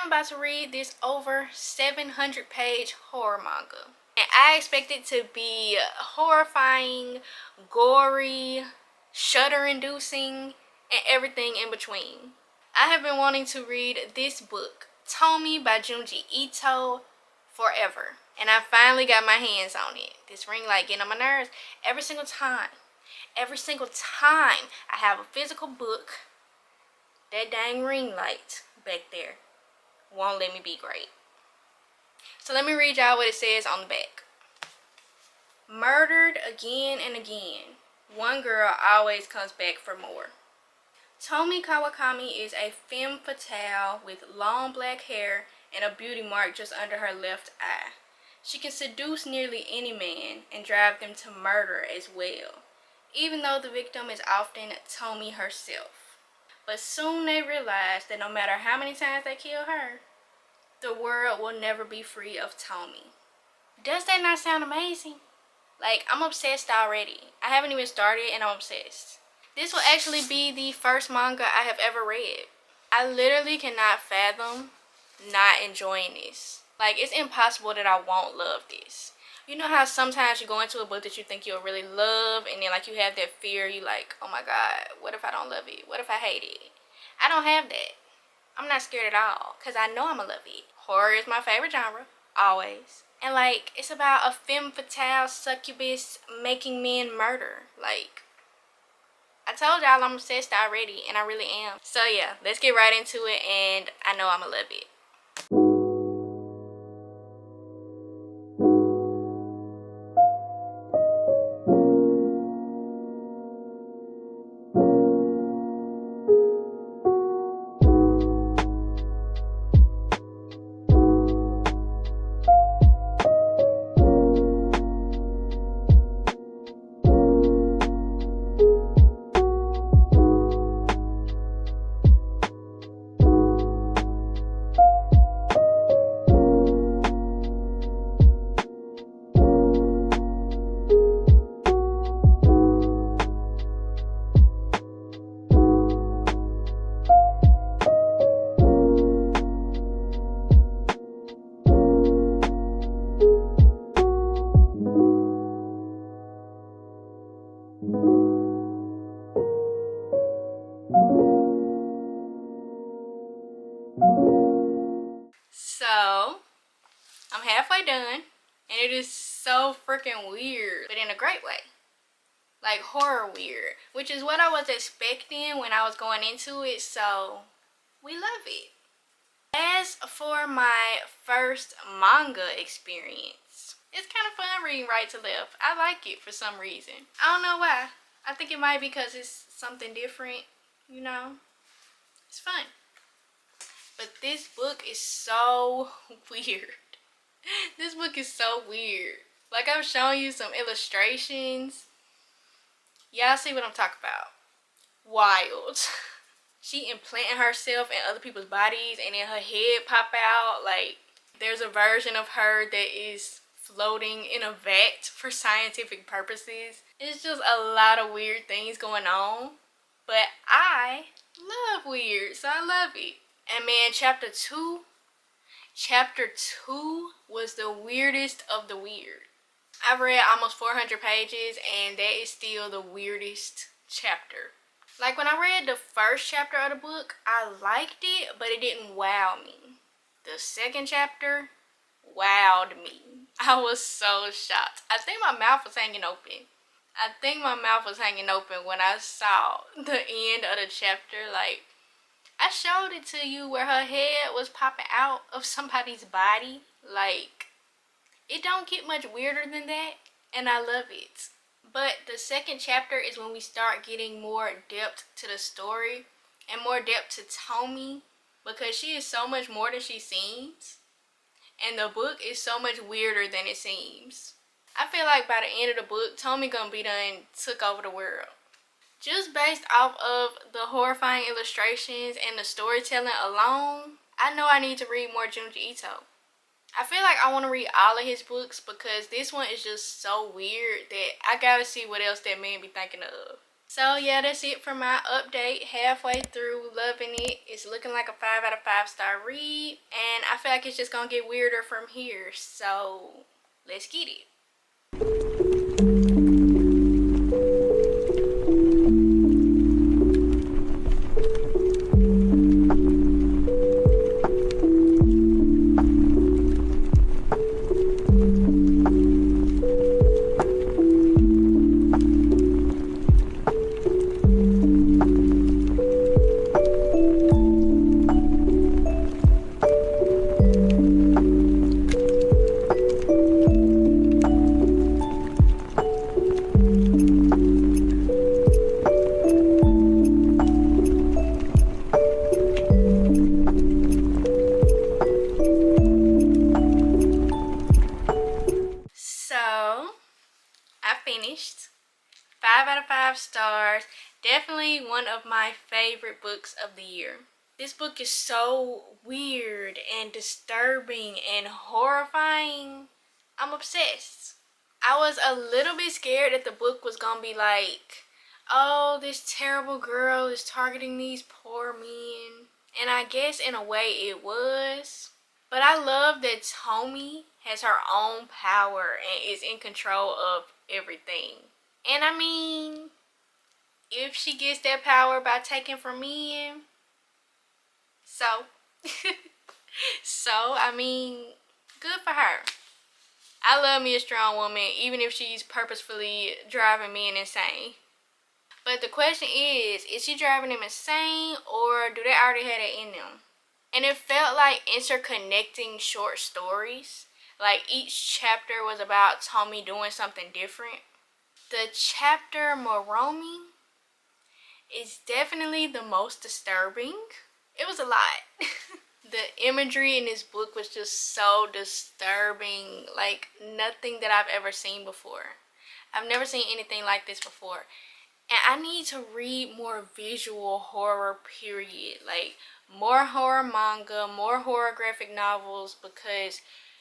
I'm about to read this over 700-page horror manga. And I expect it to be horrifying, gory, shudder-inducing, and everything in between. I have been wanting to read this book, Tomie by Junji Ito, forever. And I finally got my hands on it. This ring light getting on my nerves every single time. Every single time I have a physical book, that dang ring light back there won't let me be great. So let me read y'all what it says on the back. Murdered again and again, one girl always comes back for more. Tomie Kawakami is a femme fatale with long black hair and a beauty mark just under her left eye. She can seduce nearly any man and drive them to murder as well, even though the victim is often Tomie herself. But soon they realize that no matter how many times they kill her, the world will never be free of Tomie. Does that not sound amazing? Like, I'm obsessed already. I haven't even started and I'm obsessed. This will actually be the first manga I have ever read. I literally cannot fathom not enjoying this. Like, it's impossible that I won't love this. You know how sometimes you go into a book that you think you'll really love, and then like you have that fear, you like, oh my god, what if I don't love it? What if I hate it? I don't have that. I'm not scared at all, because I know I'm gonna love it. Horror is my favorite genre, always. And like, it's about a femme fatale succubus making men murder. Like, I told y'all I'm obsessed already, and I really am. So yeah, let's get right into it, and I know I'm gonna love it. So, I'm halfway done, and it is so freaking weird, but in a great way. Like, horror weird, which is what I was expecting when I was going into it, so we love it. As for my first manga experience, it's kind of fun reading right to left. I like it for some reason. I don't know why. I think it might be because it's something different, you know? It's fun. But this book is so weird. This book is so weird. Like, I'm showing you some illustrations. Y'all see what I'm talking about. Wild. She implanting herself in other people's bodies and then her head pop out. Like, there's a version of her that is floating in a vat for scientific purposes. It's just a lot of weird things going on. But I love weird, so I love it. And man, chapter 2 was the weirdest of the weird. I've read almost 400 pages and that is still the weirdest chapter. Like, when I read the first chapter of the book, I liked it, but it didn't wow me. The second chapter wowed me. I was so shocked. I think my mouth was hanging open. When I saw the end of the chapter. Like, I showed it to you where her head was popping out of somebody's body. Like, it don't get much weirder than that, and I love it. But the second chapter is when we start getting more depth to the story and more depth to Tomie, because she is so much more than she seems, and the book is so much weirder than it seems. I feel like by the end of the book, Tomie gonna be done took over the world. Just based off of the horrifying illustrations and the storytelling alone, I know I need to read more Junji Ito. I feel like I want to read all of his books because this one is just so weird that I gotta see what else that man be thinking of. So yeah, that's it for my update. Halfway through, loving it. It's looking like a 5 out of 5 star read, and I feel like it's just gonna get weirder from here. So let's get it. So I finished. 5 out of 5 stars. Definitely one of my favorite books of the year. This book is so weird and disturbing and horrifying. I'm obsessed. I was a little bit scared that the book was gonna be like, oh, this terrible girl is targeting these poor men. And I guess in a way it was. But I love that Tomie has her own power and is in control of everything. And I mean, if she gets that power by taking from men, so I mean, good for her. I love me a strong woman, even if she's purposefully driving men insane. But the question is she driving them insane, or do they already have it in them? And it felt like interconnecting short stories. Like each chapter was about Tomie doing something different. The chapter Moromi is definitely the most disturbing. It was a lot. The imagery in this book was just so disturbing. Like nothing that I've ever seen before. I've never seen anything like this before. And I need to read more visual horror, period. Like more horror manga, more horror graphic novels, because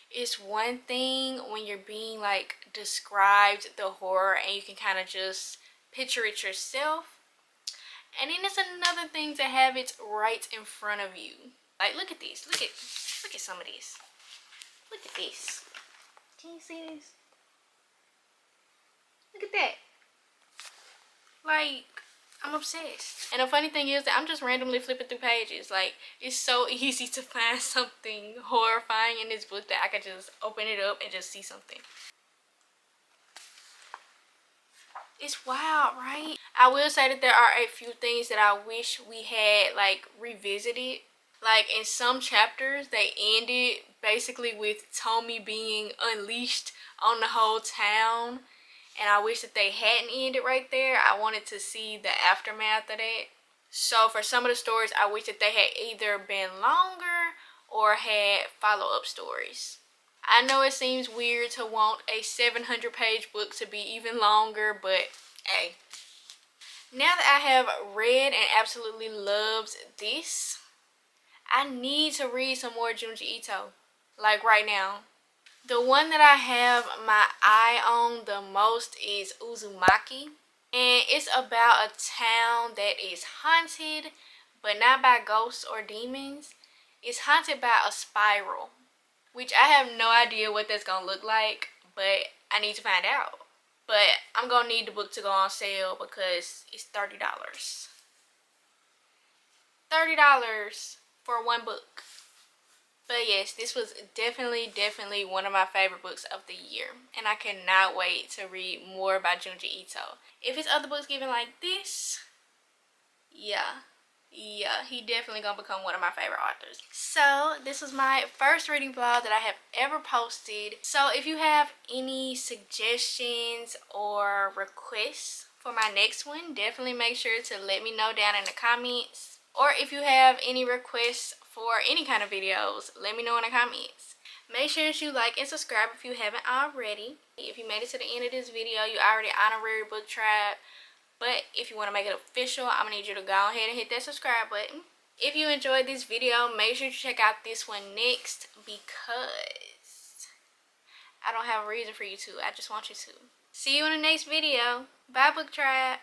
it's one thing when you're being like described the horror and you can kind of just picture it yourself, and then it's another thing to have it right in front of you. Like look at this, look at some of this, look at this, can you see this? Look at that. Like, I'm obsessed. And the funny thing is that I'm just randomly flipping through pages. Like, it's so easy to find something horrifying in this book that I could just open it up and just see something. It's wild, right? I will say that there are a few things that I wish we had, like, revisited. Like, in some chapters, they ended basically with Tomie being unleashed on the whole town. And I wish that they hadn't ended right there. I wanted to see the aftermath of that. So for some of the stories, I wish that they had either been longer or had follow-up stories. I know it seems weird to want a 700-page book to be even longer, but hey. Now that I have read and absolutely loved this, I need to read some more Junji Ito. Like right now. The one that I have my eye on the most is Uzumaki. And it's about a town that is haunted, but not by ghosts or demons. It's haunted by a spiral, which I have no idea what that's going to look like, but I need to find out. But I'm going to need the book to go on sale because it's $30. $30 for one book. But yes, this was definitely one of my favorite books of the year. And I cannot wait to read more about Junji Ito. If his other books given like this, yeah, he definitely gonna become one of my favorite authors. So this was my first reading vlog that I have ever posted. So if you have any suggestions or requests for my next one, definitely make sure to let me know down in the comments. Or if you have any requests for any kind of videos, let me know in the comments. Make sure that you like and subscribe if you haven't already. If you made it to the end of this video, you already honorary book tribe. But if you want to make it official, I'm going to need you to go ahead and hit that subscribe button. If you enjoyed this video, make sure to check out this one next, because I don't have a reason for you to. I just want you to. See you in the next video. Bye, book tribe.